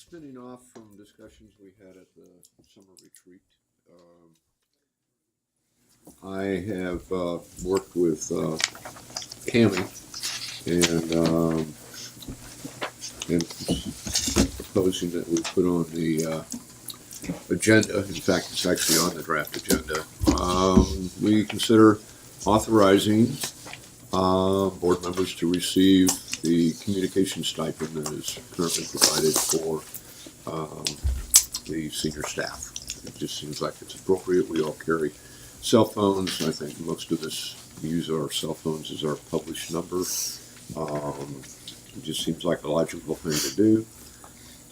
Spinning off from discussions we had at the summer retreat, I have worked with Cami and proposing that we put on the agenda. In fact, it's actually on the draft agenda. We consider authorizing board members to receive the communication stipend that is currently provided for the senior staff. It just seems like it's appropriate. We all carry cell phones. I think most of us use our cell phones as our published number. It just seems like a logical thing to do.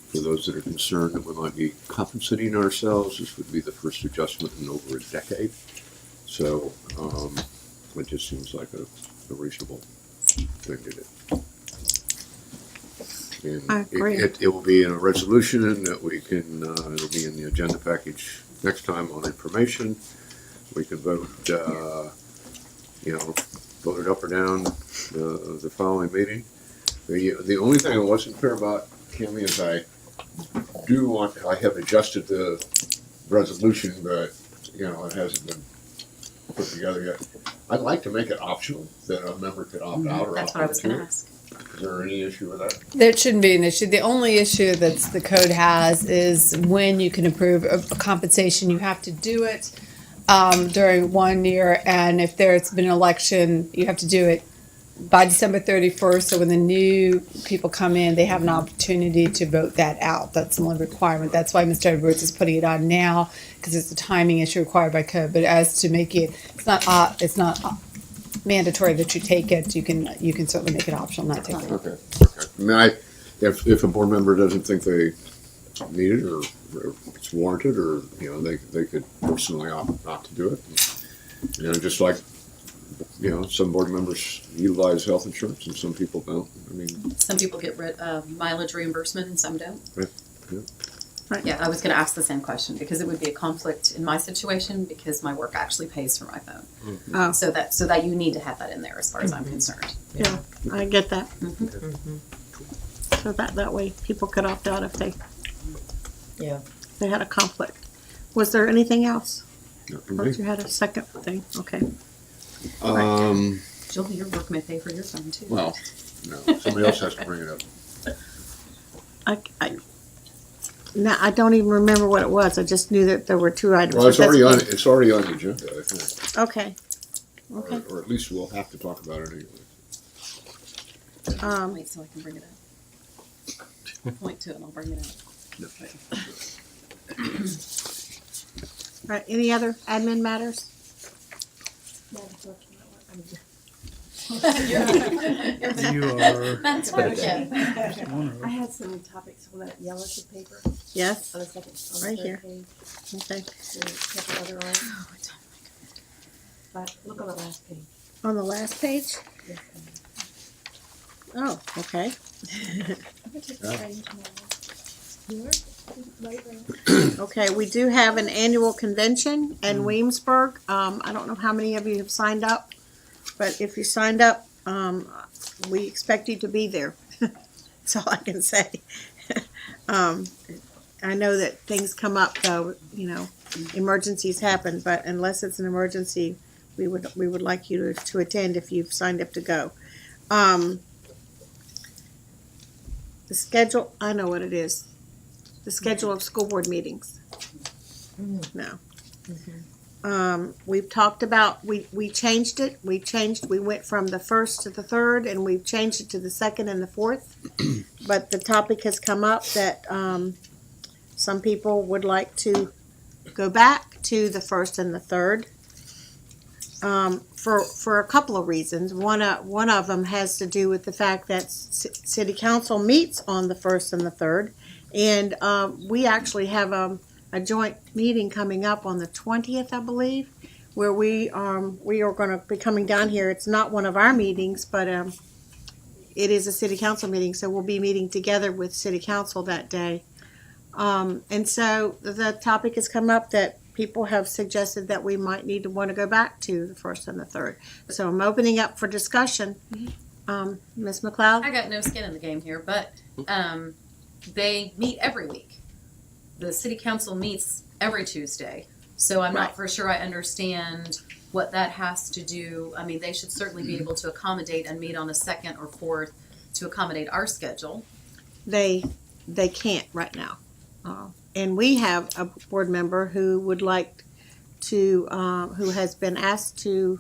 For those that are concerned that we might be compensating ourselves, this would be the first adjustment in over a decade. So it just seems like a reasonable thing to do. And I agree. it will be in a resolution and that we can, it'll be in the agenda package next time on information. We can vote, vote it up or down the following meeting. The only thing I wasn't clear about, Cami, is I have adjusted the resolution, but, it hasn't been put together yet. I'd like to make it optional that a member could opt out or That's opt what I was into going it. to ask. Is there any issue with that? There shouldn't be an issue. The only issue that the code has is when you can approve a compensation, you have to do it during 1 year, and if there's been an election, you have to do it by December 31st. So when the new people come in, they have an opportunity to vote that out. That's the only requirement. That's why Mr. Edwards is putting it on now, because it's a timing issue required by code. But as to make it, it's not mandatory that you take it. You can certainly make it optional, not take it. Okay. I mean, if a board member doesn't think they need it or it's warranted, or they could personally opt not to do it. Just like some board members utilize health insurance and some people don't. I mean, Some people get mileage reimbursement and some don't. yeah. Right. Yeah, I was going to ask the same question because it would be a conflict in my situation because my work actually pays for my phone. Mm-hmm. Oh, So that you need to have that in there as far as I'm concerned. yeah, I get that. Mhm. So that way people could opt out if they had a conflict. Was there anything else? Not for Or me. you had a second thing? Okay. Julie, your work may pay for your phone too. Well, no, somebody else has to bring it up. I don't even remember what it was. I just knew that there were two items. Well, it's but that's already on. good. It's already on the agenda, I think. Okay. Okay. Or at least we'll have to talk about it anyway. Wait, so I can bring it up. Point to it and I'll bring it up. All right. Any other admin matters? You are That's okay. one of I had some topics on that yellow sheet of paper Yes. on the second, on Right the here. third page. Okay. And a couple other items. But look on the last page. On the last page? Yes, Oh, okay. Okay, we do have an annual convention in Williamsburg. I don't know how many of you have signed up, but if you signed up, we expect you to be there. That's all I can say. I know that things come up though, emergencies happen, but unless it's an emergency, we would like you to attend if you've signed up to go. The schedule, I know what it is. The schedule of school board meetings. No. We've talked about, we changed it. We went from the 1st to the 3rd, and we've changed it to the 2nd and the 4th. But the topic has come up that some people would like to go back to the 1st and the 3rd. For a couple of reasons. One of them has to do with the fact that City Council meets on the 1st and the 3rd, and we actually have a joint meeting coming up on the 20th, I believe, where we are going to be coming down here. It's not one of our meetings, but it is a City Council meeting, so we'll be meeting together with City Council that day. And so the topic has come up that people have suggested that we might need to want to go back to the 1st and the 3rd. So I'm opening up for discussion. Ms. McLeod? I got no skin in the game here, but they meet every week. The city council meets every Tuesday, so I'm Right. not for sure I understand what that has to do. I mean, they should certainly be able to accommodate and meet on a second or fourth to accommodate our schedule. They can't right now. And we have a board member who would like to, who has been asked to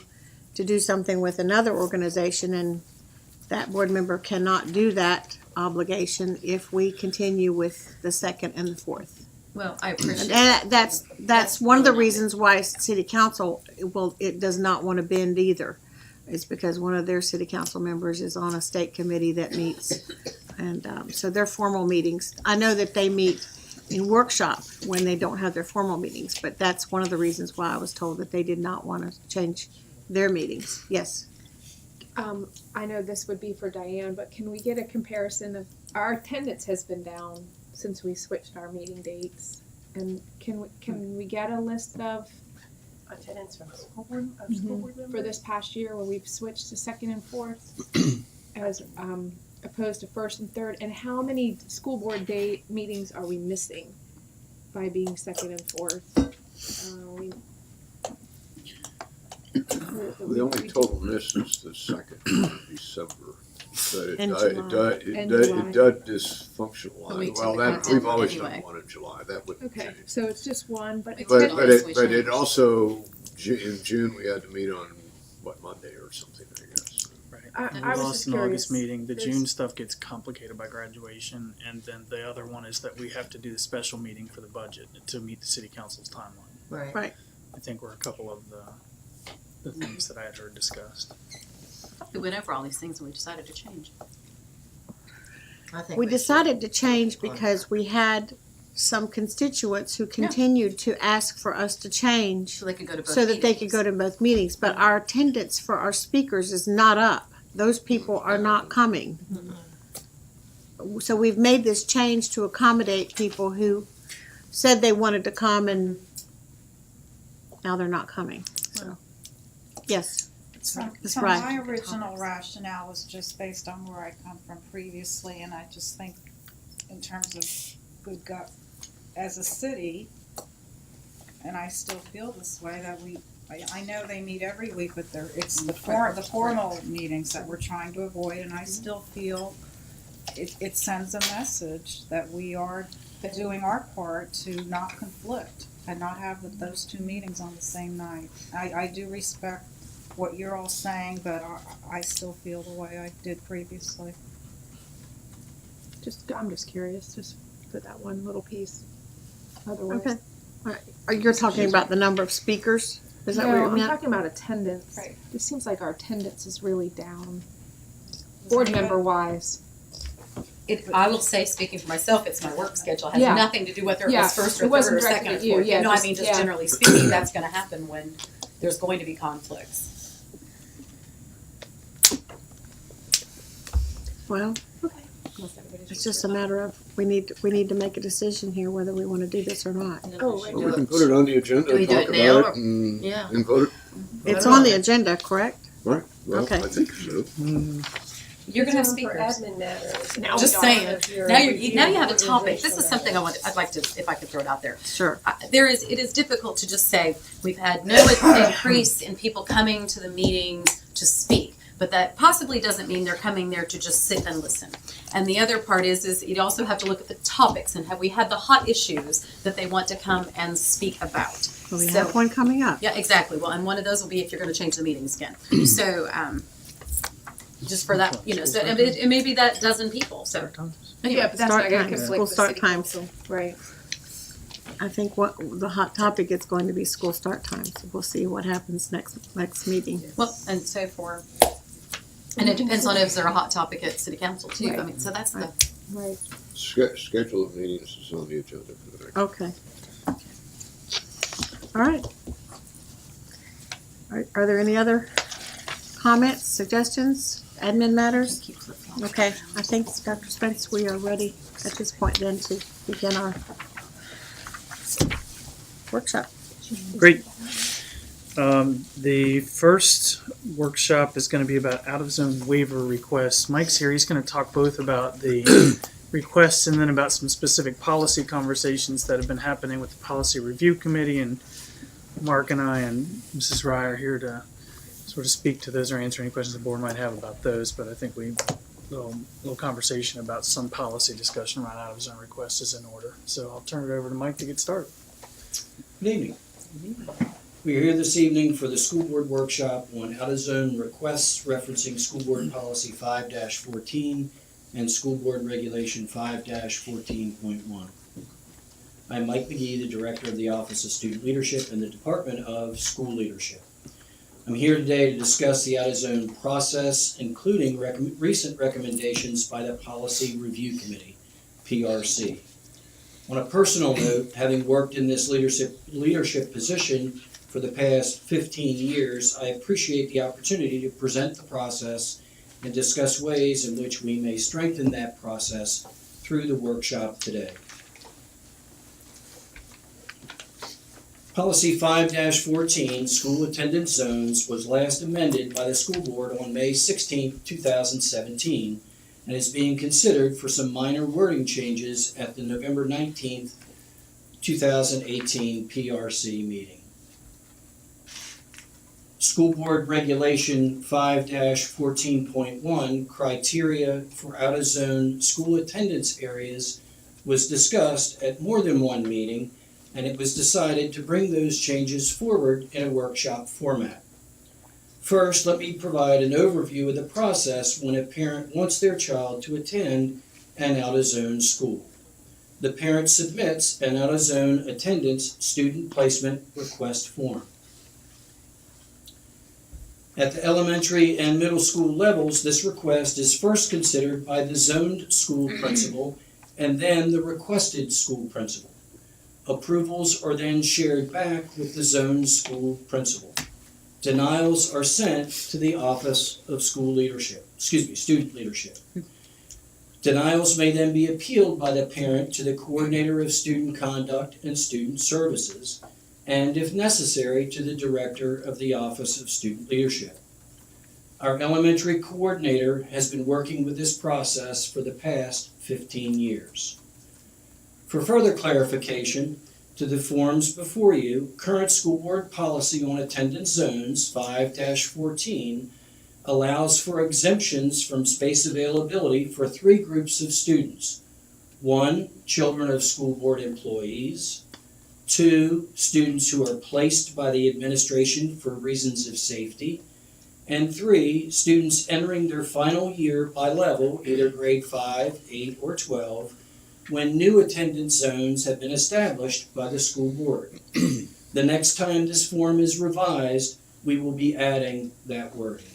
do something with another organization, and that board member cannot do that obligation if we continue with the second and the fourth. Well, I appreciate And that. that's one of the reasons why city council, it does not want to bend either. It's because one of their city council members is on a state committee that meets. And so their formal meetings, I know that they meet in workshop when they don't have their formal meetings, but that's one of the reasons why I was told that they did not want to change their meetings. Yes. I know this would be for Diane, but can we get a comparison of, our attendance has been down since we switched our meeting dates. And can we get a list of, Attendance from school board, school board members? for this past year where we've switched to second and fourth as opposed to first and third, and how many school board day meetings are we missing by being second and fourth? The only total miss is the second of December. But And And it does dysfunctional. But we Well, typically that, do we've always anyway. done one in July, that wouldn't Okay, change. so it's just one, but It's But, typically but it, we but it change. also, in June, we had to meet on, what, Monday or something, I guess. I We was lost just an August curious. meeting. The There's- June stuff gets complicated by graduation, and then the other one is that we have to do the special meeting for the budget to meet the city council's timeline. Right. I think were a couple of the things that I had heard discussed. We went over all these things and we decided to change. I think We should. decided to change because we had some constituents who continued to ask for us to change So they could go to both so that they could meetings. go to both meetings, but our attendance for our speakers is not up. Those people are not coming. So we've made this change to accommodate people who said they wanted to come and now they're not coming, so. Yes, So, That's so right. my original rationale was just based on where I come from previously, and I just think in terms of we've got, as a city, and I still feel this way, that I know they meet every week, but it's the formal meetings that we're trying to avoid, and I still feel it sends a message that we are doing our part to not conflict and not have those two meetings on the same night. I do respect what you're all saying, but I still feel the way I did previously. I'm just curious, just for that one little piece. Otherwise. okay. You're talking about the number of speakers? Is that what No, you I'm meant? talking about attendance. Right. It seems like our attendance is really down, board member wise. I will say, speaking for myself, it's my work schedule. It has Yeah. nothing to do whether it Yeah. was first It or wasn't third or directed second or at you. fourth. Yeah, No, I just- mean, just yeah. generally speaking, that's gonna happen when there's going to be conflicts. Well, it's just a matter of, we need to make a decision here whether we want to do this or not. Oh, right. Well, we can put it on the agenda, Do we do talk it now, about it, Yeah. and vote It's on the agenda, correct? it, right? Well, Okay. I think so. You're gonna have For speakers. admin matters. Now Just All saying. of your Now you review now you have a topic. This organizational is something matters. I'd like to, if I could throw it out there. Sure. It is difficult to just say, we've had no increase in people coming to the meetings to speak. But that possibly doesn't mean they're coming there to just sit and listen. And the other part is you also have to look at the topics and have we had the hot issues that they want to come and speak about. Well, we So- have one coming up. Yeah, exactly. Well, and one of those will be if you're going to change the meetings again. So, just for that, so and it may be that dozen people. So, anyway. Yeah, but that's Start not gonna times, conflict school with start city times. council. Right. I think what the hot topic is going to be school start times. We'll see what happens next meeting. Well, and so and it depends on if there's a hot topic at city council too. I mean, so that's the. Right. Schedule of meetings is on the agenda for the next. Okay. All right. Are there any other comments, suggestions, admin matters? Keep flip-flopping. Okay, I think, Dr. Spence, we are ready at this point then to begin our workshop. Great. The first workshop is going to be about out-of-zone waiver requests. Mike's here. He's going to talk both about the requests and then about some specific policy conversations that have been happening with the Policy Review Committee. And Mark and I and Mrs. Rye are here to sort of speak to those or answer any questions the board might have about those. But I think little conversation about some policy discussion around out of zone requests is in order. So I'll turn it over to Mike to get started. Good evening. We are here this evening for the school board workshop on out-of-zone requests referencing School Board Policy 5-14 and School Board Regulation 5-14.1. I'm Mike McGee, the Director of the Office of Student Leadership in the Department of School Leadership. I'm here today to discuss the out-of-zone process, including recent recommendations by the Policy Review Committee, PRC. On a personal note, having worked in this leadership position for the past 15 years, I appreciate the opportunity to present the process and discuss ways in which we may strengthen that process through the workshop today. Policy 5-14, School Attendance Zones, was last amended by the school board on May 16, 2017, and is being considered for some minor wording changes at the November 19, 2018 PRC meeting. School Board Regulation 5-14.1, criteria for out-of-zone school attendance areas, was discussed at more than one meeting, and it was decided to bring those changes forward in a workshop format. First, let me provide an overview of the process when a parent wants their child to attend an out-of-zone school. The parent submits an out-of-zone attendance student placement request form. At the elementary and middle school levels, this request is first considered by the zoned school principal and then the requested school principal. Approvals are then shared back with the zoned school principal. Denials are sent to the Office of Student Leadership. Denials may then be appealed by the parent to the Coordinator of Student Conduct and Student Services, and if necessary, to the Director of the Office of Student Leadership. Our elementary coordinator has been working with this process for the past 15 years. For further clarification, to the forms before you, current school board policy on attendance zones 5-14 allows for exemptions from space availability for three groups of students. 1, children of school board employees. 2, students who are placed by the administration for reasons of safety. And 3, students entering their final year by level, either grade 5, 8, or 12, when new attendance zones have been established by the school board. The next time this form is revised, we will be adding that wording.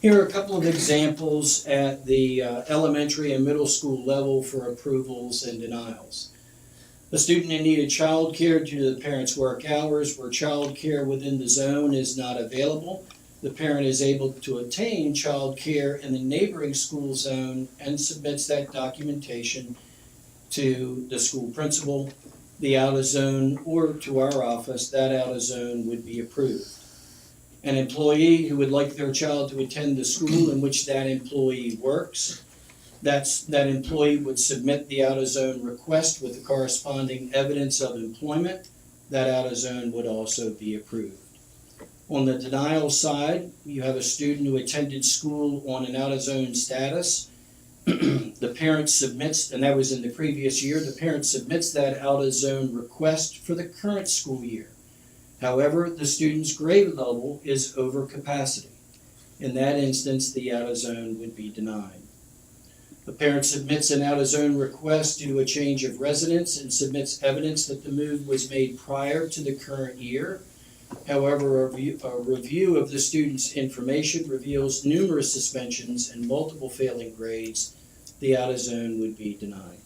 Here are a couple of examples at the elementary and middle school level for approvals and denials. A student in need of child care due to the parent's work hours where child care within the zone is not available. The parent is able to obtain child care in the neighboring school zone and submits that documentation to the school principal, the out-of-zone, or to our office. That out-of-zone would be approved. An employee who would like their child to attend the school in which that employee works, that employee would submit the out-of-zone request with the corresponding evidence of employment. That out-of-zone would also be approved. On the denial side, you have a student who attended school on an out-of-zone status. The parent submits, and that was in the previous year, the parent submits that out-of-zone request for the current school year. However, the student's grade level is over capacity. In that instance, the out-of-zone would be denied. The parent submits an out-of-zone request due to a change of residence and submits evidence that the move was made prior to the current year. However, a review of the student's information reveals numerous suspensions and multiple failing grades. The out-of-zone would be denied.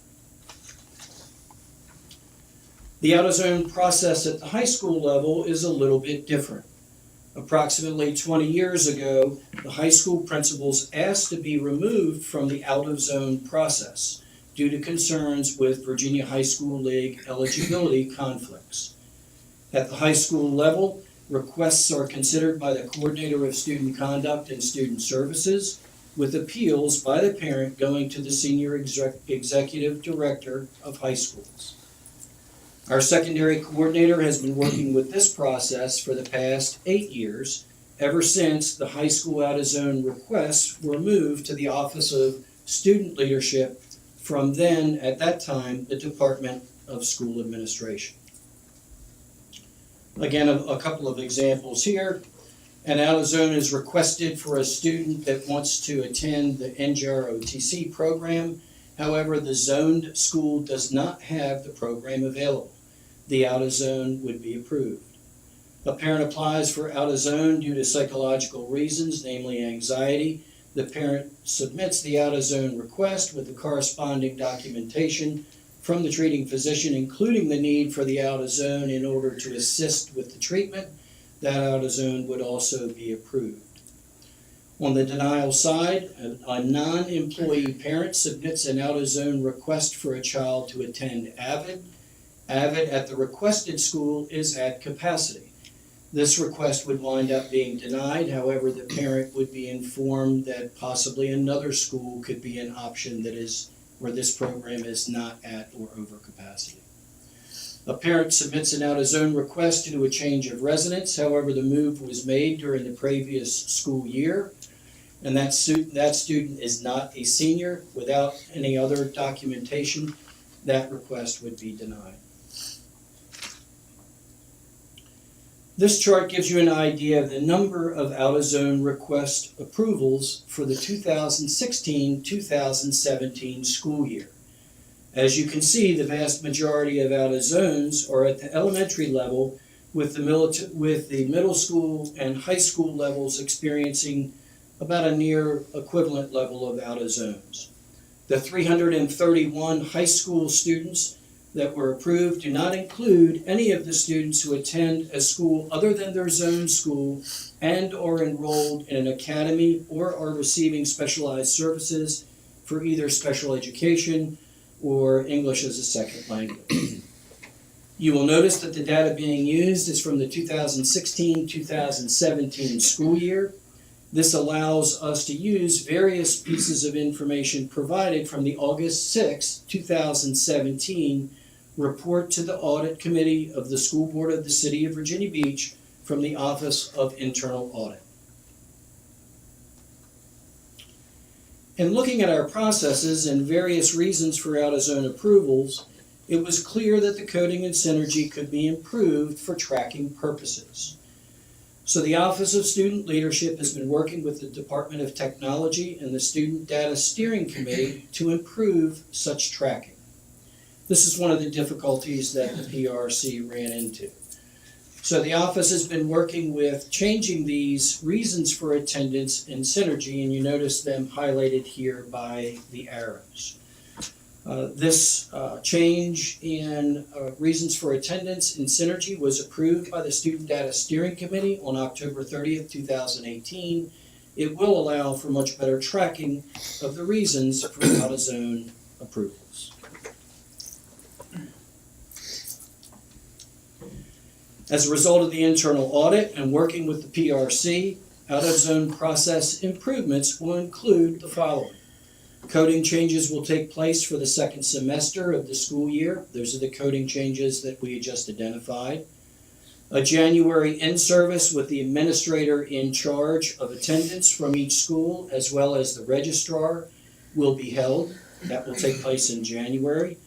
The out-of-zone process at the high school level is a little bit different. Approximately 20 years ago, the high school principals asked to be removed from the out-of-zone process due to concerns with Virginia High School League eligibility conflicts. At the high school level, requests are considered by the Coordinator of Student Conduct and Student Services. with appeals by the parent going to the senior executive director of high schools. Our secondary coordinator has been working with this process for the past 8 years, ever since the high school out-of-zone requests were moved to the Office of Student Leadership from then, at that time, the Department of School Administration. Again, a couple of examples here. An out-of-zone is requested for a student that wants to attend the NJROTC program. However, the zoned school does not have the program available. The out-of-zone would be approved. A parent applies for out-of-zone due to psychological reasons, namely anxiety. The parent submits the out-of-zone request with the corresponding documentation from the treating physician, including the need for the out-of-zone in order to assist with the treatment. That out-of-zone would also be approved. On the denial side, a non-employee parent submits an out-of-zone request for a child to attend AVID. AVID at the requested school is at capacity. This request would wind up being denied. However, the parent would be informed that possibly another school could be an option that is where this program is not at or over capacity. A parent submits an out-of-zone request to do a change of residence. However, the move was made during the previous school year, and that student is not a senior. Without any other documentation, that request would be denied. This chart gives you an idea of the number of out-of-zone request approvals for the 2016-2017 school year. As you can see, the vast majority of out-of-zones are at the elementary level, with the middle school and high school levels experiencing about a near equivalent level of out-of-zones. The 331 high school students that were approved do not include any of the students who attend a school other than their zone school and are enrolled in an academy or are receiving specialized services for either special education or English as a second language. You will notice that the data being used is from the 2016-2017 school year. This allows us to use various pieces of information provided from the August 6, 2017 report to the Audit Committee of the School Board of the City of Virginia Beach from the Office of Internal Audit. In looking at our processes and various reasons for out-of-zone approvals, it was clear that the coding and synergy could be improved for tracking purposes. So the Office of Student Leadership has been working with the Department of Technology and the Student Data Steering Committee to improve such tracking. This is one of the difficulties that the PRC ran into. So the office has been working with changing these reasons for attendance in synergy, and you notice them highlighted here by the arrows. This change in reasons for attendance in synergy was approved by the Student Data Steering Committee on October 30th, 2018. It will allow for much better tracking of the reasons for out-of-zone approvals. As a result of the internal audit and working with the PRC, out-of-zone process improvements will include the following. Coding changes will take place for the second semester of the school year. Those are the coding changes that we just identified. A January in-service with the administrator in charge of attendance from each school, as well as the registrar, will be held. That will take place in January.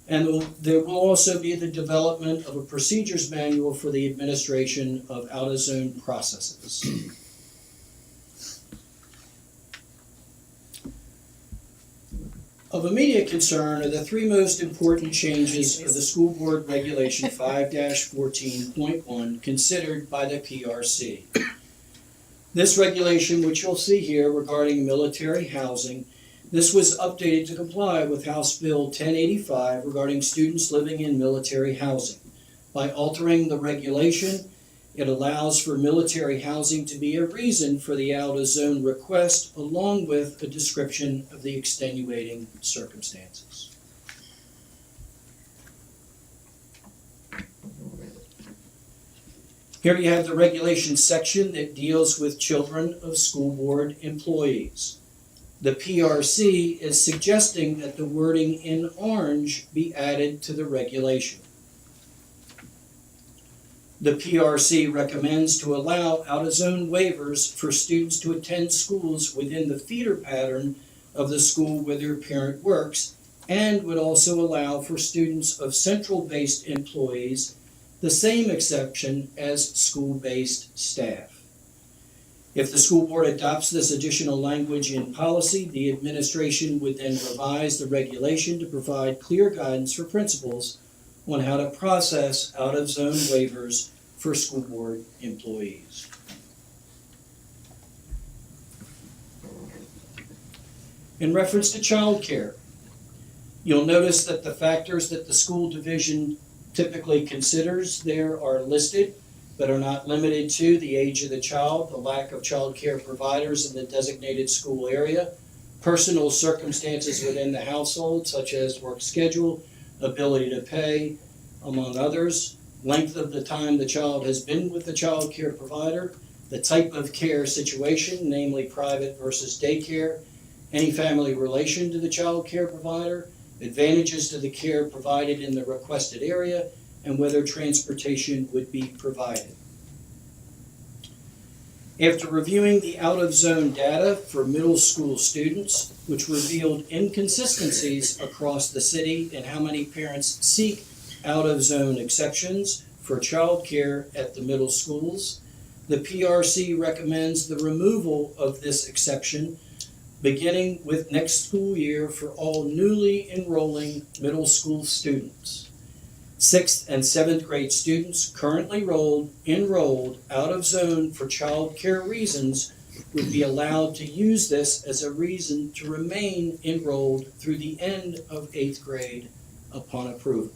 And there will also be the development of a procedures manual for the administration of out-of-zone processes. Of immediate concern are the three most important changes of the School Board Regulation 5-14.1 considered by the PRC. This regulation, which you'll see here regarding military housing, this was updated to comply with House Bill 1085 regarding students living in military housing. By altering the regulation, it allows for military housing to be a reason for the out-of-zone request, along with a description of the extenuating circumstances. Here you have the regulation section that deals with children of school board employees. The PRC is suggesting that the wording in orange be added to the regulation. The PRC recommends to allow out-of-zone waivers for students to attend schools within the feeder pattern of the school where their parent works, and would also allow for students of central-based employees the same exception as school-based staff. If the school board adopts this additional language in policy, the administration would then revise the regulation to provide clear guidance for principals on how to process out-of-zone waivers for school board employees. In reference to childcare, you'll notice that the factors that the school division typically considers there are listed, but are not limited to the age of the child, the lack of child care providers in the designated school area, personal circumstances within the household, such as work schedule, ability to pay, among others, length of the time the child has been with the child care provider, the type of care situation, namely private versus daycare, any family relation to the child care provider, advantages to the care provided in the requested area, and whether transportation would be provided. After reviewing the out-of-zone data for middle school students, which revealed inconsistencies across the city in how many parents seek out-of-zone exceptions for childcare at the middle schools, the PRC recommends the removal of this exception beginning with next school year for all newly enrolling middle school students. 6th and 7th grade students currently enrolled out of zone for child care reasons would be allowed to use this as a reason to remain enrolled through the end of 8th grade upon approval.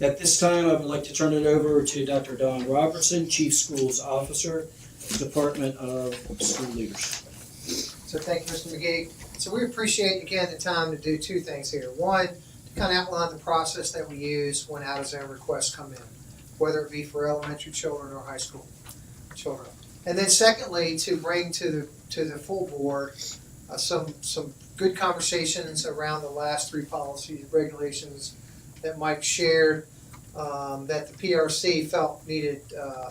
At this time, I would like to turn it over to Dr. Don Robertson, Chief Schools Officer, Department of School Leadership. So thank you, Mr. McGee. So we appreciate, again, the time to do two things here. One, to kind of outline the process that we use when out-of-zone requests come in, whether it be for elementary children or high school children. And then secondly, to bring to the full board some good conversations around the last three policies, regulations that Mike shared, that the PRC felt needed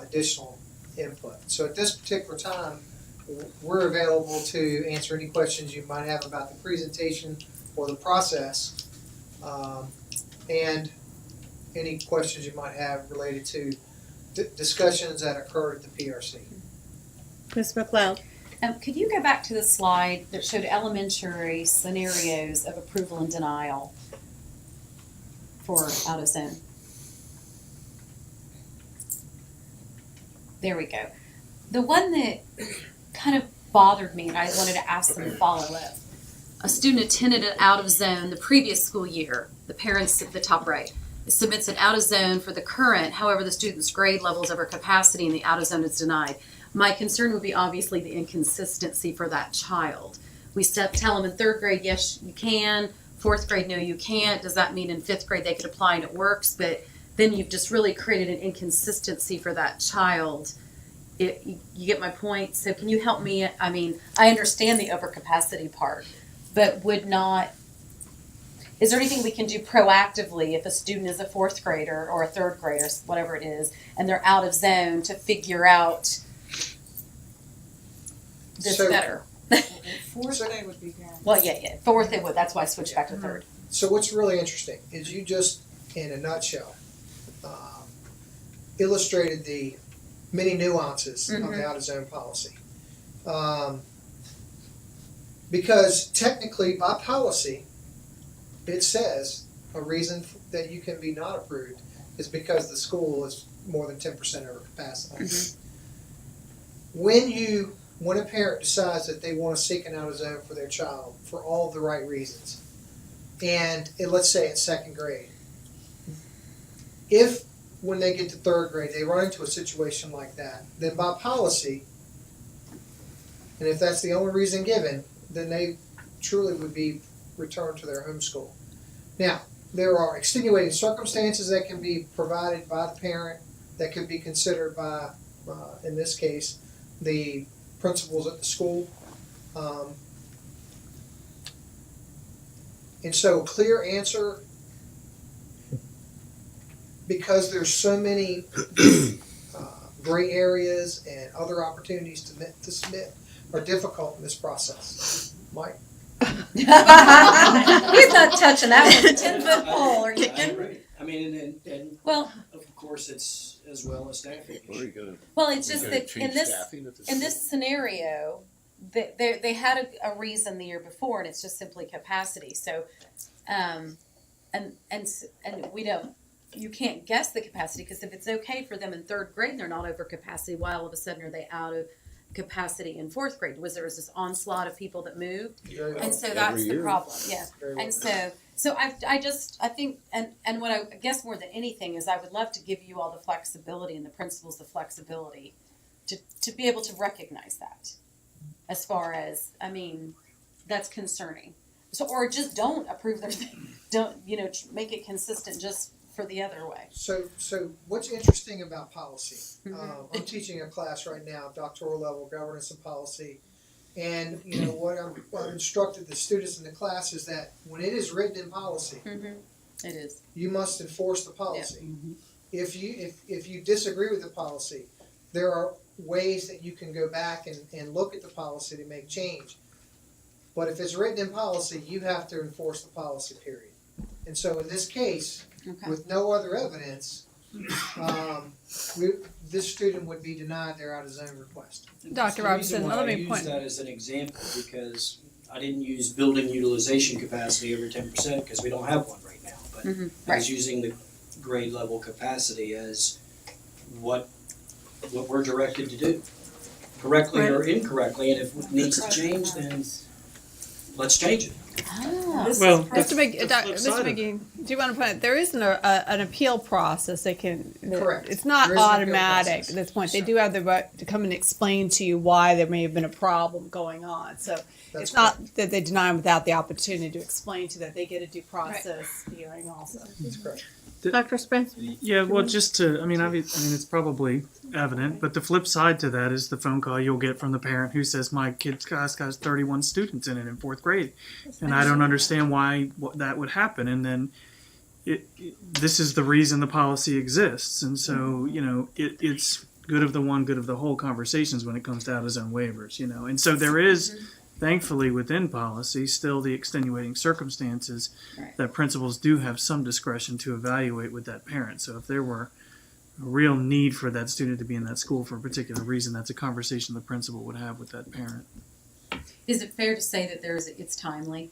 additional input. So at this particular time, we're available to answer any questions you might have about the presentation or the process, and any questions you might have related to discussions that occurred at the PRC. Ms. McLeod? Could you go back to the slide that showed elementary scenarios of approval and denial for out of zone? There we go. The one that kind of bothered me and I wanted to ask them to follow up. A student attended an out of zone the previous school year. The parents at the top right submits an out of zone for the current, however the student's grade levels over capacity in the out of zone is denied. My concern would be obviously the inconsistency for that child. We tell them in 3rd grade, yes, you can. 4th grade, no, you can't. Does that mean in 5th grade they could apply and it works? But then you've just really created an inconsistency for that child. You get my point? So can you help me? I mean, I understand the overcapacity part, but is there anything we can do proactively if a student is a 4th grader or a 3rd grader, whatever it is, and they're out of zone to figure out this better? 4th grade would be good. Well, yeah. 4th it would. That's why I switched back to 3rd. So what's really interesting is you just, in a nutshell, illustrated the many nuances of the out-of-zone policy. Because technically, by policy, it says a reason that you can be not approved is because the school is more than 10% over capacity. When a parent decides that they want to seek an out-of-zone for their child for all the right reasons, and let's say it's 2nd grade, if when they get to 3rd grade they run into a situation like that, then by policy, and if that's the only reason given, then they truly would be returned to their home school. Now, there are extenuating circumstances that can be provided by the parent that could be considered by in this case, the principals at the school. And so clear answer, because there's so many gray areas and other opportunities to submit are difficult in this process. Mike? He's not touching that one. 10-foot pole or I kicking. agree. I mean, and Well, of course, it's as well as staffing. Where are you gonna, well, it's you just gonna that change in this staffing at the in school? this scenario, they had a reason the year before, and it's just simply capacity. So, and we don't. You can't guess the capacity, because if it's okay for them in third grade and they're not over capacity, why all of a sudden are they out of capacity in fourth grade? Was there this onslaught of people that moved? Very well. And so Every that's the year. problem, yeah. Very well. And so I think, and what I guess more than anything is I would love to give you all the flexibility and the principals the flexibility to be able to recognize that. As far as, I mean, that's concerning. So, or just don't approve their thing, don't, make it consistent just for the other way. So what's interesting about policy? Mhm. I'm teaching a class right now, doctoral level governance and policy, and what I've instructed the students in the class is that when it is written in policy, It is. you must enforce the policy. If you disagree with the policy, there are ways that you can go back and look at the policy to make change. But if it's written in policy, you have to enforce the policy, period. And so in this case, Okay. with no other evidence, this student would be denied their out-of-zone request. Dr. The Robinson, reason why let I me use point- that as an example, because I didn't use building utilization capacity over 10%, because we don't have one right now. But I Right. was using the grade level capacity as what we're directed to do, correctly or incorrectly, and if it needs to change, then let's change it. Ah. Well, Mr. McGee, the flip side Mr. of- McGee, do you want to point, there is an appeal process that can, Correct. it's not There is an appeal automatic process. at this point. They do have the right to come and explain to you why there may have been a problem going on. So That's it's not that they deny them without the opportunity to explain to you that they get a due process hearing also. That's correct. Dr. Spencer? Yeah, well, just to, I mean, it's probably evident, but the flip side to that is the phone call you'll get from the parent who says, my kid's class has 31 students in it in fourth grade, and I don't understand why that would happen. And then this is the reason the policy exists. And so, it's good of the one, good of the whole conversations when it comes to out-of-zone waivers, And so there is, thankfully, within policy, still the extenuating circumstances Right. that principals do have some discretion to evaluate with that parent. So if there were a real need for that student to be in that school for a particular reason, that's a conversation the principal would have with that parent. Is it fair to say that it's timely?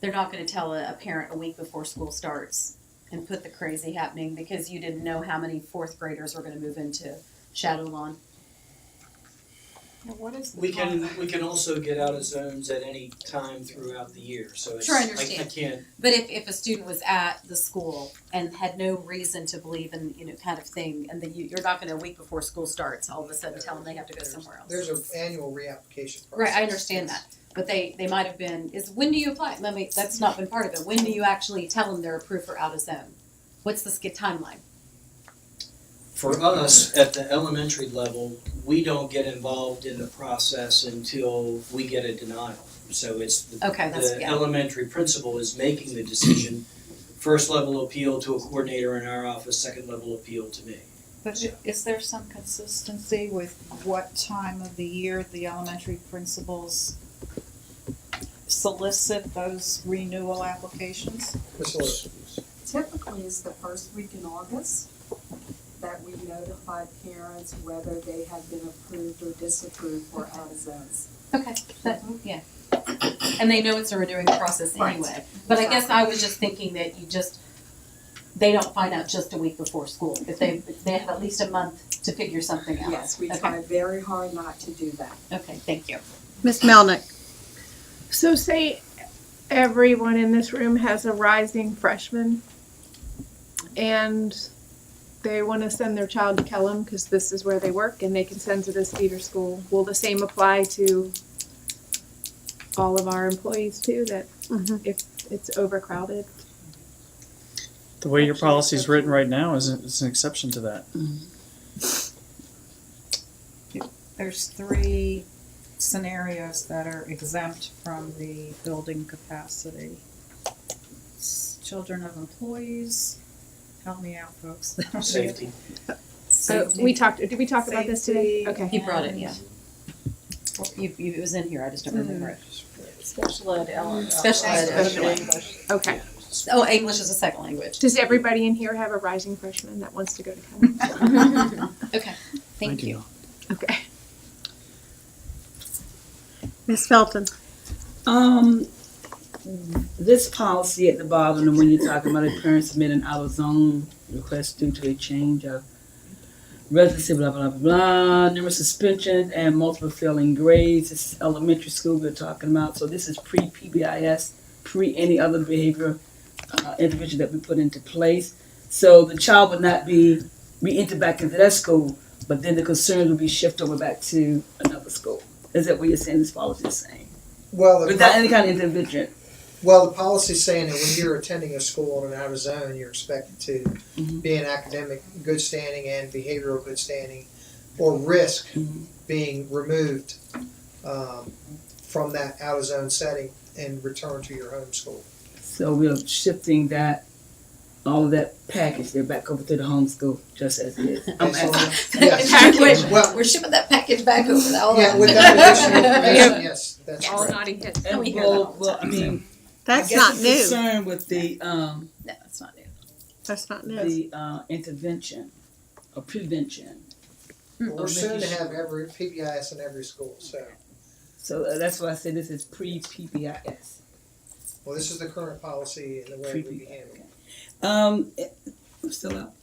They're not going to tell a parent a week before school starts and put the crazy happening because you didn't know how many fourth graders were going to move into Shadow Lawn. What is the We can also get out of zones at any time throughout the year, so it's, Sure, I I understand. can't, But if a student was at the school and had no reason to believe in, kind of thing, and then you're not going to a week before school starts, all of a sudden tell them they have to go somewhere else. There's an annual reapplication process. Right, I understand that. But they might have been, when do you apply? That's not been part of it. When do you actually tell them they're approved for out of zone? What's the timeline? for us, at the elementary level, we don't get involved in the process until we get a denial. So it's Okay, the elementary principal is making the decision, first level appeal to a coordinator in our office, second level appeal to me. But is there some consistency with what time of the year the elementary principals solicit those renewal applications? Ms. Lewis. Typically, it's the first week in August that we notify parents whether they have been approved or disapproved for out of zones. Okay, yeah. And they know it's a renewing process Right. anyway. But I guess I was just thinking that they don't find out just a week before school. If they have at least a month to figure something out. Yes, we Okay. try very hard not to do that. Okay, thank you. Ms. Melnick? So say everyone in this room has a rising freshman and they want to send their child to Kellum because this is where they work and they can send to this feeder school. Will the same apply to all of our employees too, that if it's overcrowded? The way your policy is written right now is an exception to that. There's 3 scenarios that are exempt from the building capacity. Children of employees, help me out, folks. Safety. So did we talk about this today? Safety. Okay. He brought it, yeah. It was in here, I just don't remember it. Special ed, Special ed. Okay. Oh, English is a second language. Does everybody in here have a rising freshman that wants to go to college? Okay, thank you. Okay. Ms. Felton? This policy at the bottom, and when you're talking about a parent submit an out of zone request due to a change of residency, blah, blah, blah, blah, numerous suspensions and multiple failing grades. This is elementary school we're talking about. So this is pre-PBIS, pre any other behavior intervention that we put into place. So the child would not be re-entered back into that school, but then the concerns would be shifted over back to another school. Is that what you're saying this policy is saying? Well, Without any kind of intervention? Well, the policy's saying that when you're attending a school in an out of zone, you're expected to be in academic good standing and behavioral good standing, or risk being removed from that out of zone setting and return to your home school. So we're shifting that, all of that package there back over to the homeschool, just as it is. I'm asking. Yes. Well, We're shipping that package back over to all yeah, that. with that additional information, yes, that's All correct. nodding heads. And we hear that all the well, I mean, That's I guess not I'm new. concerned with the No, it's not new. That's not new. intervention or prevention. We're soon to have every PBIS in every school, so, So that's why I say this is pre-PBIS. well, this is the current policy and the way it would be handled. I'm still up.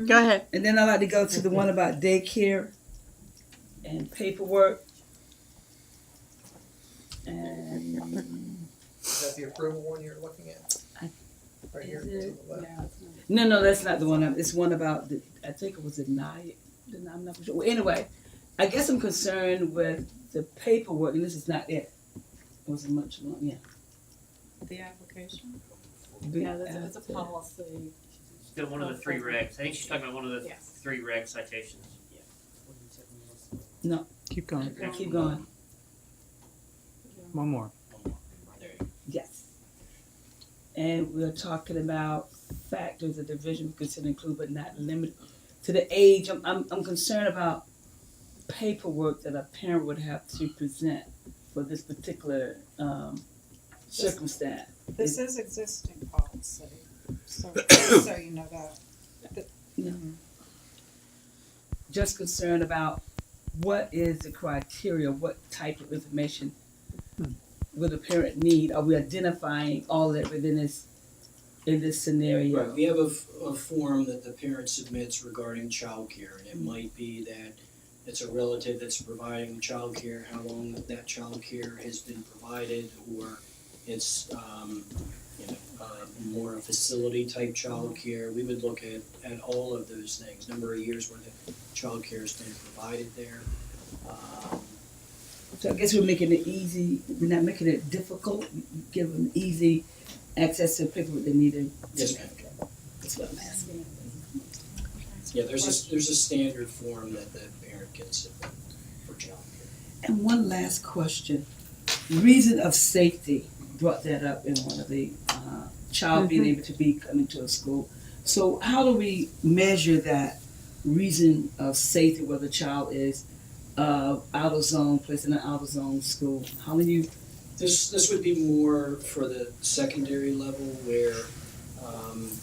Go ahead. And then I'd like to go to the one about daycare and paperwork. And Is that the approval one you're looking at? Right here Is to it? the left. no, that's not the one. It's one about I think it was denied. I'm not sure. Well, anyway, I guess I'm concerned with the paperwork, and this is not it. It wasn't much long. Yeah. The application? Yeah, that's a policy. Still one of the 3 regs. I think she's talking about one of the Yes. 3 reg citations. Keep going. Okay. Keep going. One more. Yes. And we're talking about factors of division we consider include but not limited to the age. I'm concerned about paperwork that a parent would have to present for this particular circumstance. This is existing policy, so you know that. Just concerned about what is the criteria, what type of information would a parent need? Are we identifying all that within this in this scenario? Right, we have a form that the parent submits regarding childcare, and it might be that it's a relative that's providing childcare, how long that childcare has been provided, or it's more a facility type childcare. We would look at all of those things, number of years where the childcare has been provided there. So I guess we're making it easy. We're not making it difficult. Give them easy access to paperwork they need to. Yes, ma'am. That's what I'm asking. Yeah, there's a standard form that the parent can submit for childcare. And one last question. Reason of safety brought that up in one of the child being able to be coming to a school. So how do we measure that reason of safety where the child is out of zone, placed in an out of zone school? How do you? This would be more for the secondary level where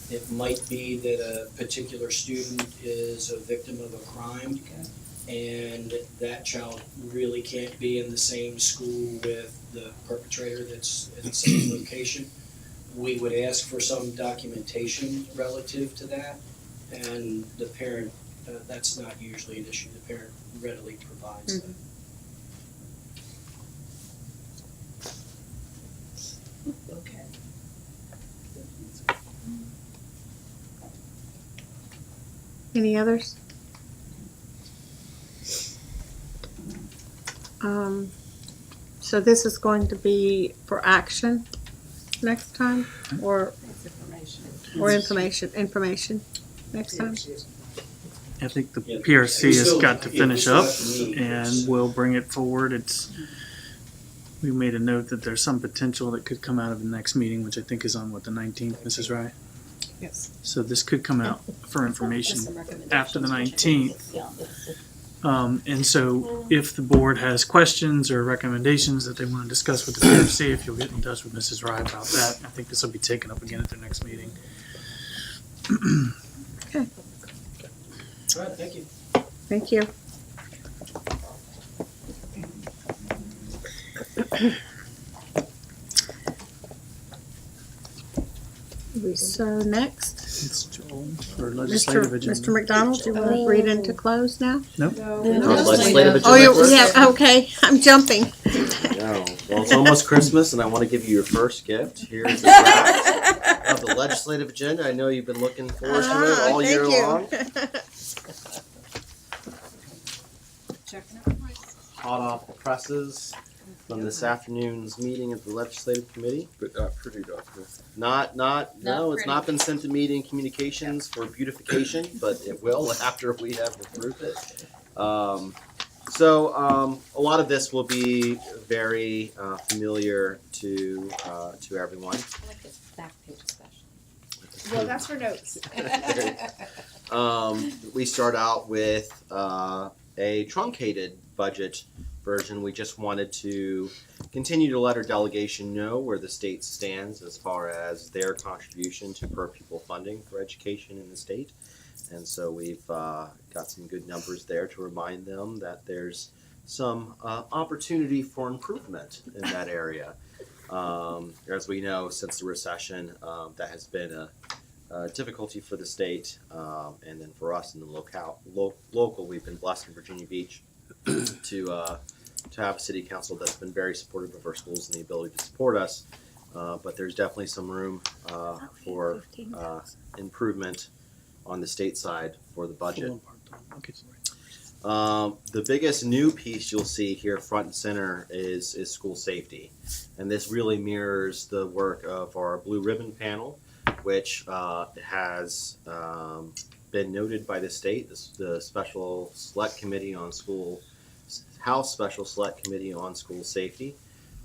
it might be that a particular student is a victim of a crime, and that child really can't be in the same school with the perpetrator that's in the same location. We would ask for some documentation relative to that, and the parent, that's not usually an issue. The parent readily provides that. Okay. Any others? So this is going to be for action next time, or information next time? I think the Yeah. PRC We has still- got to yeah, we finish still up, have to meet, and yes. we'll bring it forward. We made a note that there's some potential that could come out of the next meeting, which I think is on, what, the 19th, Mrs. Wright? Yes. So this could come out for information Just some recommendations, after the which I 19th. think is- yeah. And so if the board has questions or recommendations that they want to discuss with the PRC, if you'll get in touch with Mrs. Rye about that, I think this will be taken up again at their next meeting. All right, thank you. Thank you. So next, It's Joel for legislative Mr. agenda. Mr. McDonald, do you want to read into close now? Nope. Legislative Oh, agenda. yeah, okay, I'm jumping. No. Well, it's almost Christmas, and I want to give you your first gift. Here's the draft of the legislative agenda. I know you've been looking forward to it all year long. Checking out. Hot off the presses from this afternoon's meeting of the legislative committee. But not pretty, Doctor. No, it's pretty. not been sent to meeting communications for beautification, but it will after we have approved it. So a lot of this will be very familiar to everyone. I like this back page especially. Well, that's for notes. We start out with a truncated budget version. We just wanted to continue to let our delegation know where the state stands as far as their contribution to per pupil funding for education in the state. And so we've got some good numbers there to remind them that there's some opportunity for improvement in that area. As we know, since the recession, that has been a difficulty for the state, and then for us in the local, we've been blessed in Virginia Beach to have a city council that's been very supportive of our schools and the ability to support us. But there's definitely some room for improvement on the state side for the budget. The biggest new piece you'll see here front and center is school safety. And this really mirrors the work of our Blue Ribbon panel, which has been noted by the state, the Special Select Committee on School, House Special Select Committee on School Safety.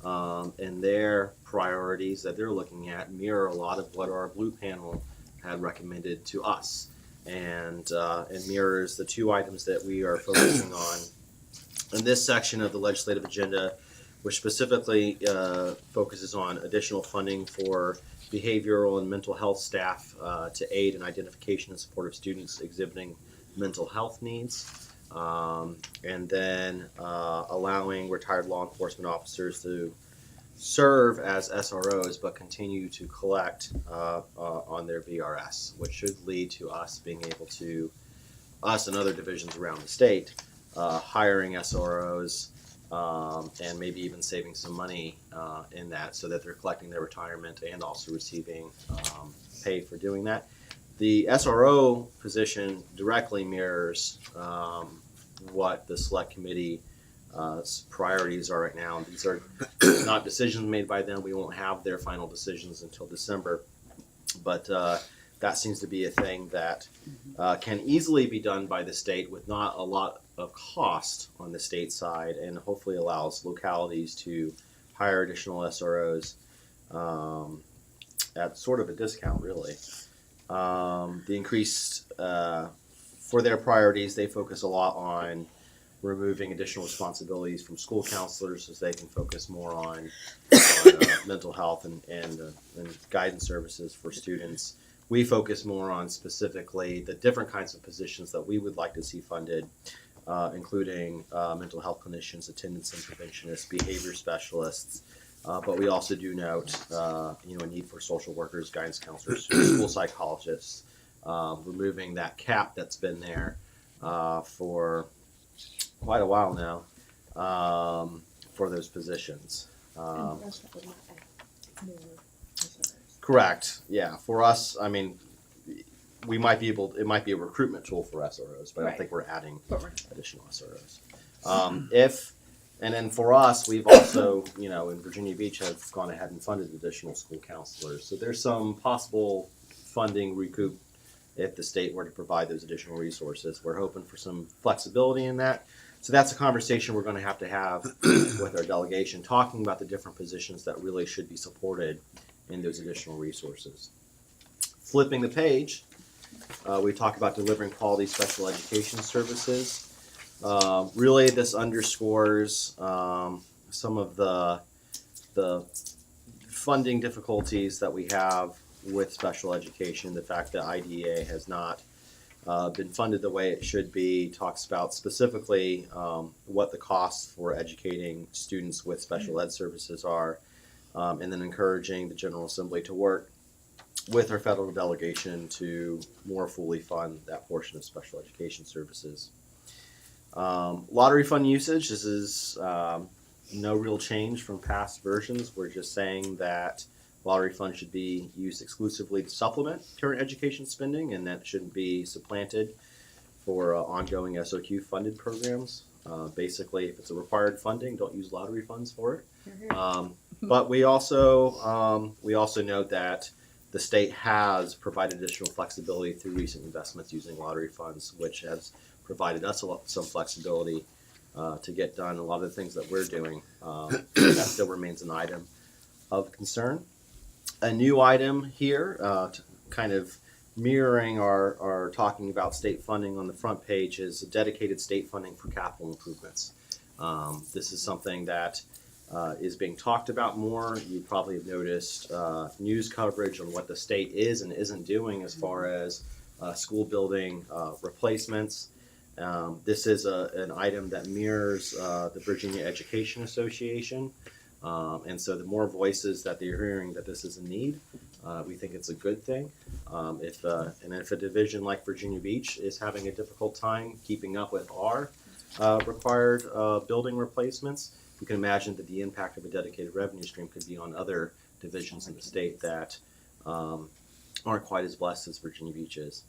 And their priorities that they're looking at mirror a lot of what our Blue panel had recommended to us. And it mirrors the two items that we are focusing on in this section of the legislative agenda, which specifically focuses on additional funding for behavioral and mental health staff to aid in identification and support of students exhibiting mental health needs, and then allowing retired law enforcement officers to serve as SROs but continue to collect on their VRS, which should lead to us being able to, us and other divisions around the state, hiring SROs and maybe even saving some money in that so that they're collecting their retirement and also receiving pay for doing that. The SRO position directly mirrors what the select committee priorities are right now. These are not decisions made by them. We won't have their final decisions until December, but that seems to be a thing that can easily be done by the state with not a lot of cost on the state side, and hopefully allows localities to hire additional SROs at sort of a discount, really. The increased, for their priorities, they focus a lot on removing additional responsibilities from school counselors so they can focus more on mental health and guidance services for students. We focus more on specifically the different kinds of positions that we would like to see funded, including mental health clinicians, attendance interventionists, behavior specialists, but we also do note a need for social workers, guidance counselors, school psychologists, removing that cap that's been there for quite a while now for those positions. Correct. Yeah. For us, I mean, we might be able. It might be a recruitment tool for SROs, but I don't think we're adding additional SROs. And then for us, we've also, in Virginia Beach, have gone ahead and funded additional school counselors. So there's some possible funding recoup if the state were to provide those additional resources. We're hoping for some flexibility in that. So that's a conversation we're going to have with our delegation, talking about the different positions that really should be supported in those additional resources. Flipping the page, we talk about delivering quality special education services. Really, this underscores some of the funding difficulties that we have with special education. The fact that IDEA has not been funded the way it should be, talks about specifically what the costs for educating students with special ed services are, and then encouraging the General Assembly to work with our federal delegation to more fully fund that portion of special education services. Lottery fund usage, this is no real change from past versions. We're just saying that lottery funds should be used exclusively to supplement current education spending, and that shouldn't be supplanted for ongoing SOQ funded programs. Basically, if it's a required funding, don't use lottery funds for it. But we also note that the state has provided additional flexibility through recent investments using lottery funds, which has provided us some flexibility to get done a lot of the things that we're doing. That still remains an item of concern. A new item here, kind of mirroring our talking about state funding on the front page, is dedicated state funding for capital improvements. This is something that is being talked about more. You probably have noticed news coverage on what the state is and isn't doing as far as school building replacements. This is an item that mirrors the Virginia Education Association. And so the more voices that they're hearing that this is a need, we think it's a good thing. If a division like Virginia Beach is having a difficult time keeping up with our required building replacements, you can imagine that the impact of a dedicated revenue stream could be on other divisions in the state that aren't quite as blessed as Virginia Beach is.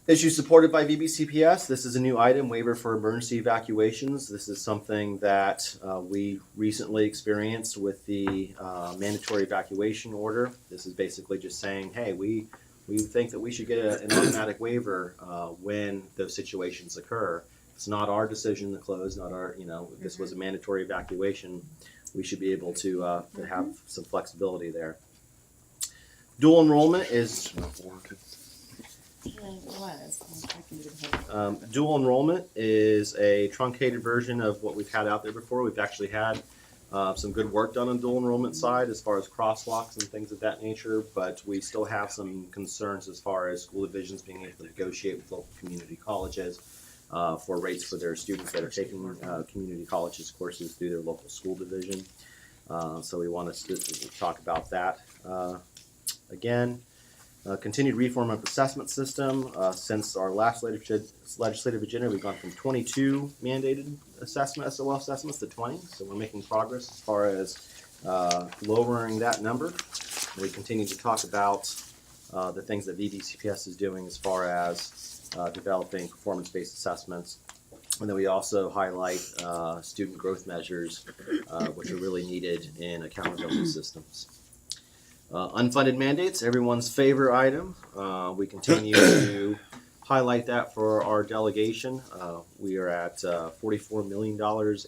Issues supported by VBCPS. This is a new item, waiver for emergency evacuations. This is something that we recently experienced with the mandatory evacuation order. This is basically just saying, hey, we think that we should get an automatic waiver when those situations occur. It's not our decision to close, not our, if this was a mandatory evacuation, we should be able to have some flexibility there. Dual enrollment is... Dual enrollment is a truncated version of what we've had out there before. We've actually had some good work done on dual enrollment side as far as crosswalks and things of that nature, but we still have some concerns as far as school divisions being able to negotiate with local community colleges for rates for their students that are taking community colleges courses through their local school division. So we want to talk about that again. Continued reform of assessment system. Since our last legislative agenda, we've gone from 22 mandated SOL assessments to 20. So we're making progress as far as lowering that number. And we continue to talk about the things that VBCPS is doing as far as developing performance-based assessments. And then we also highlight student growth measures, which are really needed in accountability systems. Unfunded mandates, everyone's favorite item. We continue to highlight that for our delegation. We are at $44 million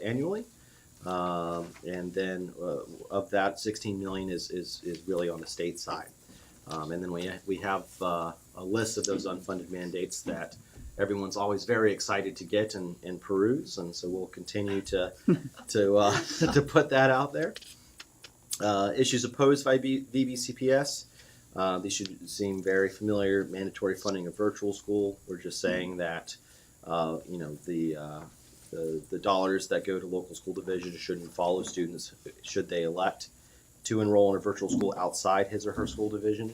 annually. And then of that, $16 million is really on the state side. And then we have a list of those unfunded mandates that everyone's always very excited to get and peruse. And so we'll continue to put that out there. Issues opposed by VBCPS. These should seem very familiar. Mandatory funding of virtual school. We're just saying that the dollars that go to local school divisions shouldn't follow students should they elect to enroll in a virtual school outside his or her school division.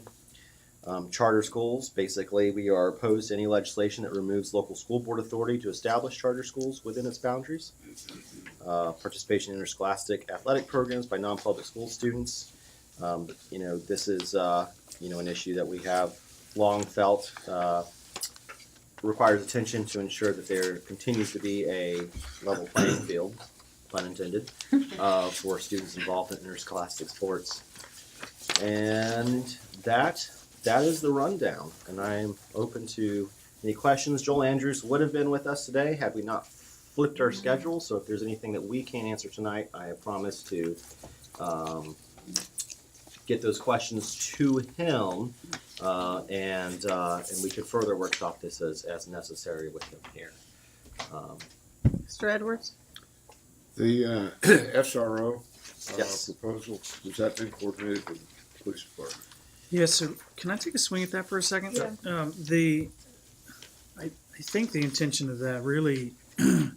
Charter schools. Basically, we are opposed to any legislation that removes local school board authority to establish charter schools within its boundaries. Participation in interscholastic athletic programs by non-public school students. This is an issue that we have long felt requires attention to ensure that there continues to be a level playing field, pun intended, for students involved in interscholastic sports. And that that is the rundown, and I am open to any questions. Joel Andrews would have been with us today had we not flipped our schedule. So if there's anything that we can't answer tonight, I have promised to get those questions to him, and we could further workshop this as necessary with him here. Mr. Edwards? The SRO Yes. proposal, has that been coordinated with the police department? Yeah, so can I take a swing at that for a second? Yeah. I think the intention of that really, and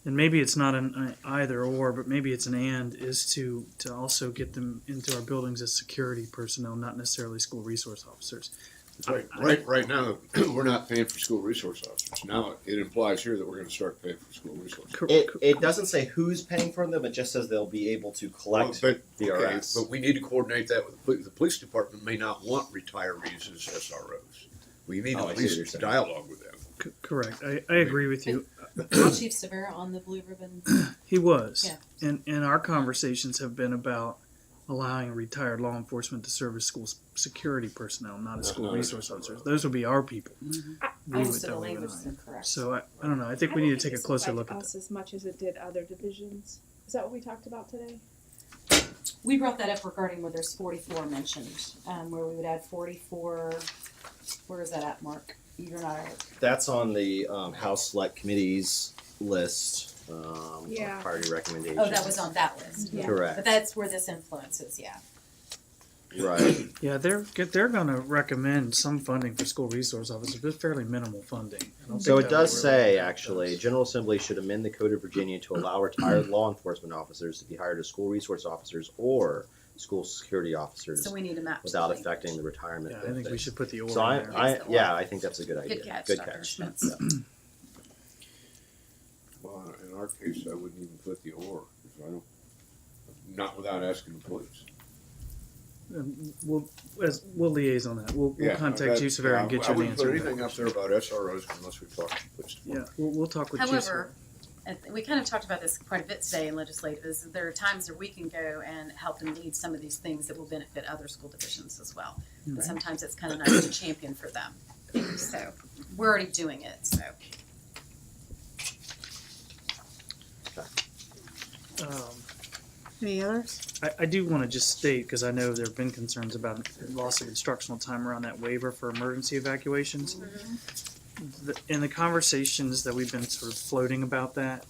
maybe it's not an either or, but maybe it's an and, is to also get them into our buildings as security personnel, not necessarily school resource officers. Right now, we're not paying for school resource officers. Now, it implies here that we're gonna start paying for school resource officers. It doesn't say who's paying for them. It just says they'll be able to collect But VRS. we need to coordinate that with the police. The police department may not want retirees as SROs. We need Oh, I at see what you're least saying. dialogue with them. Correct. I agree with you. Was Chief Severa on the Blue Ribbon? He was. Yeah. And our conversations have been about allowing retired law enforcement to serve as school security personnel, not as school resource officers. Those would be our people. We would So the tell them language and is incorrect. So I don't know. I think we need to take a closer look at us that. as much as it did other divisions. Is that what we talked about today? We brought that up regarding where there's 44 mentioned, where we would add 44. Where is that at, Mark? You're not. That's on the House Select Committee's list. Yeah. Of priority recommendations. Oh, that was on that list. Yeah. Correct. But that's where this influences. Yeah. Right. Yeah, they're going to recommend some funding for school resource officers, but fairly minimal funding. I don't So think it that does would really say, help actually, us. General Assembly should amend the Code of Virginia to allow retired law enforcement officers to be hired as school resource officers or school security officers So we need to match without the language. affecting the retirement Yeah, I benefits. think we should put the order So in there. I think that's a good idea. Good catch, Good Dr. catch. Schmitz. Well, in our case, I wouldn't even put the or, because I don't, not without asking the police. We'll liaise on that. We'll Yeah, contact that- Chief Severa and get you an I wouldn't answer. put anything up there about SROs unless we talk to the police department. Yeah, we'll talk with Chief Severa. However, and we kind of talked about this quite a bit today in legislative, is there are times where we can go and help and lead some of these things that will benefit other school divisions as well. And sometimes it's kind of nice to champion for them. So we're already doing it, so. Any others? I do want to just state, because I know there have been concerns about loss of instructional time around that waiver for emergency evacuations. In the conversations that we've been sort of floating about that,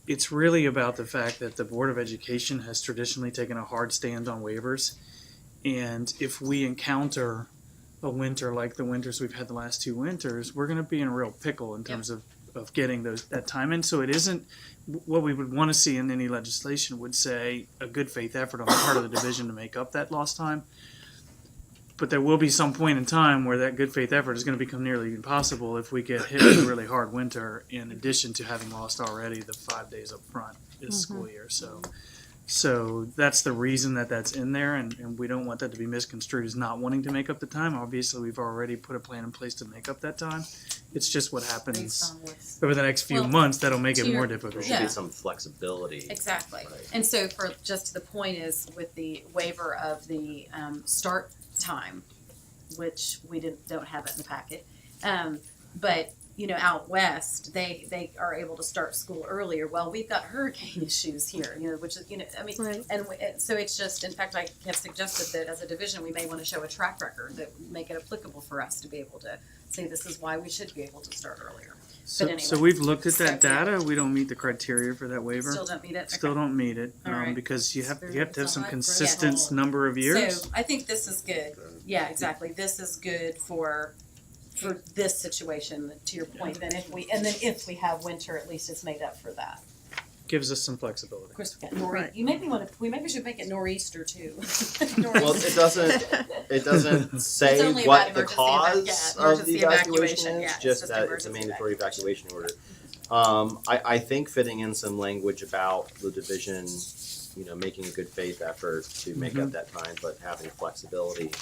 it's really about the fact that the Board of Education has traditionally taken a hard stand on waivers. And if we encounter a winter like the winters we've had the last 2 winters, we're going to be in a real pickle in terms of getting that time in. So it isn't what we would want to see in any legislation would say a good faith effort on the part of the division to make up that lost time. But there will be some point in time where that good faith effort is going to become nearly impossible if we get hit with a really hard winter, in addition to having lost already the 5 days up front this school year. So that's the reason that's in there, and we don't want that to be misconstrued as not wanting to make up the time. Obviously, we've already put a plan in place to make up that time. It's just what Based happens on what's- over the next few Well, months that'll make it to more your- There difficult. should be Yeah. some flexibility. Exactly. Right. And so for just the point is with the waiver of the start time, which we don't have it in the packet. But you know, out west, they are able to start school earlier. Well, we've got hurricane issues here, you know, which is, you know, I mean, Right. and so it's just, in fact, I have suggested that as a division, we may want to show a track record that would make it applicable for us to be able to say this is why we should be able to start earlier. So, anyway. so we've looked at that So, yeah. data. We don't meet the criteria for that waiver. Still don't meet it? Still Okay. don't meet it All right. because you have to have some Yeah. consistent number of years. So I think this is good. Yeah, exactly. This is good for this situation, to your point, then if we have winter, at least it's made up for that. Gives us some flexibility. Of course, we got Right. you we maybe should make it nor'easter too. Well, it doesn't say only what about the emergency cause of the emergency evacuation evacuation, is, yeah, it's just just that it's a emergency mandatory evacuation order. I think fitting in some language about the division, you know, making a good faith effort to make up that time, but having flexibility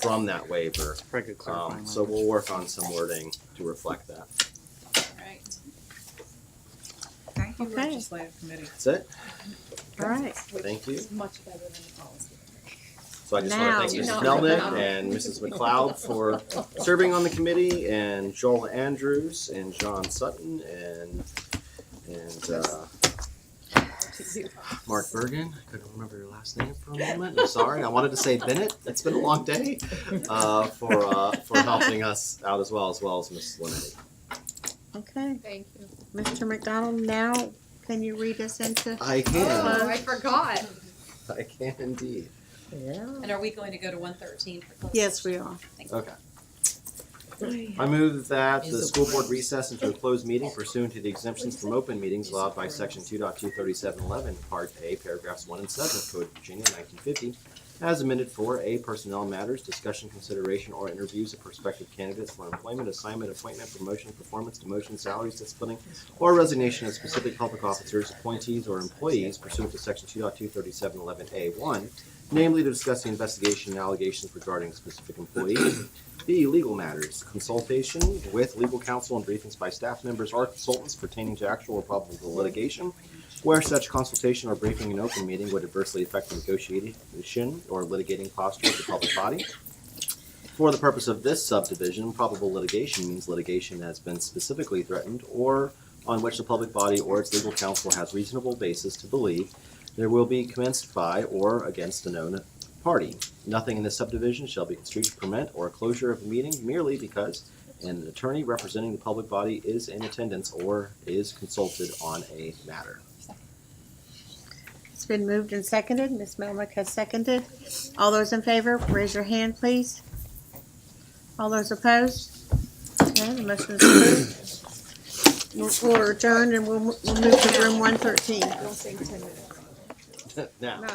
from that waiver. Very good clarifying So language. we'll work on some wording to reflect that. Right. Thank you, Okay. legislative committee. That's it. All right. Thank you. It's much better than the policy. So I just want to thank Mrs. Melnick and Mrs. McLeod for serving on the committee, and Joel Andrews and John Sutton and Mark Bergen. I couldn't remember your last name for a moment. I'm sorry. I wanted to say Bennett. It's been a long day. For helping us out as well as Mrs. Linetti. Okay, Thank you. Mr. McDonald, now can you read us into? I can. Oh, I forgot. I can indeed. Yeah. And are we going to go to 113 for closed Yes, session? we are. Thank you. Okay. I move that the school board recess into a closed meeting pursuant to the exemptions from open meetings allowed by section 2.23711, part A, paragraphs 1 and 7 of Code of Virginia 1950, as amended for A, personnel matters, discussion, consideration, or interviews of prospective candidates for employment, assignment, appointment, promotion, performance, demotion, salaries, disciplining, or resignation of specific public officers, appointees, or employees pursuant to section 2.23711A1, namely to discuss the investigation and allegations regarding specific employees. B, legal matters, consultation with legal counsel and briefings by staff members or consultants pertaining to actual or probable litigation, where such consultation or briefing in open meeting would adversely affect the negotiation or litigating posture of the public body. For the purpose of this subdivision, probable litigation means litigation has been specifically threatened or on which the public body or its legal counsel has reasonable basis to believe there will be commenced by or against a known party. Nothing in this subdivision shall be construed to permit or a closure of a meeting merely because an attorney representing the public body is in attendance or is consulted on a matter. It's been moved and seconded. Ms. Melnick has seconded. All those in favor, raise your hand, please. All those opposed? Okay, the motion is approved. We'll adjourn and we'll move to room 113. We'll sing 10 minutes. Now. No.